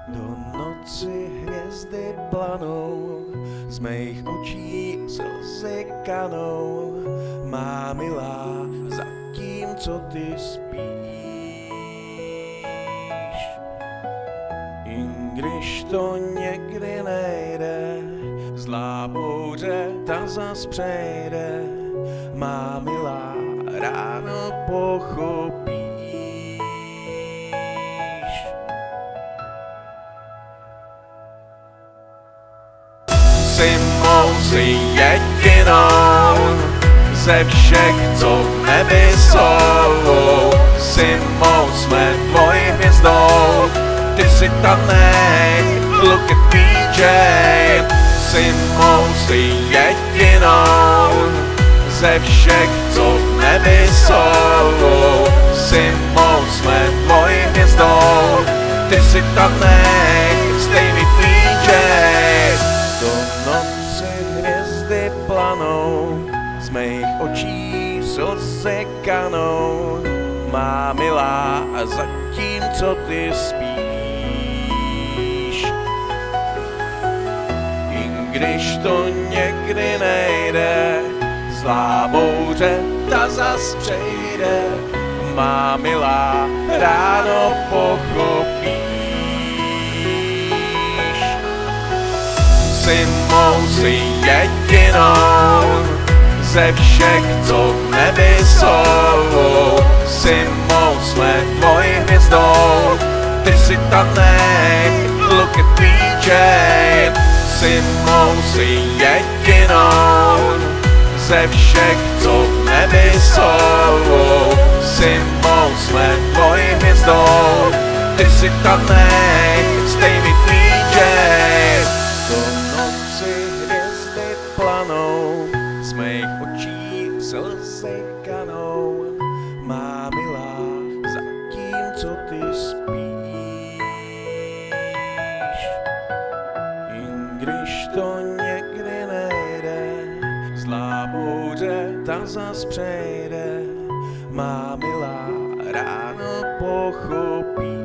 Do noci hvězdy planou, z mých očí slzy kanou. Má milá, zatímco ty spíš. I když to někdy nejde, zlá bouře ta zas přejde. Má milá, ráno pochopíš. Jsi mou, jsi jedinou ze všech, co v nebi jsou. Jsi mou, jsme tvojí hvězdou. Ty jsi ta nej, look at me, Jane. Jsi mou, jsi jedinou ze všech, co v nebi jsou. Jsi mou, jsme tvojí hvězdou. Ty jsi ta nej, stay with me, Jane. Do noci hvězdy planou, z mých očí slzy kanou. Má milá, a zatímco ty spíš. I když to někdy nejde, zlá bouře ta zas přejde. Má milá, ráno pochopíš. Jsi mou, jsi jedinou ze všech, co v nebi jsou. Jsi mou, jsme tvojí hvězdou. Ty jsi ta nej, look at me, Jane. Jsi mou, jsi jedinou ze všech, co v nebi jsou. Jsi mou, jsme tvojí hvězdou. Ty jsi ta nej, stay with me, Jane. Do noci hvězdy planou, z mých očí slzy kanou. Má milá, zatímco ty spíš. I když to někdy nejde, zlá bouře ta zas přejde. Má milá, ráno pochopíš.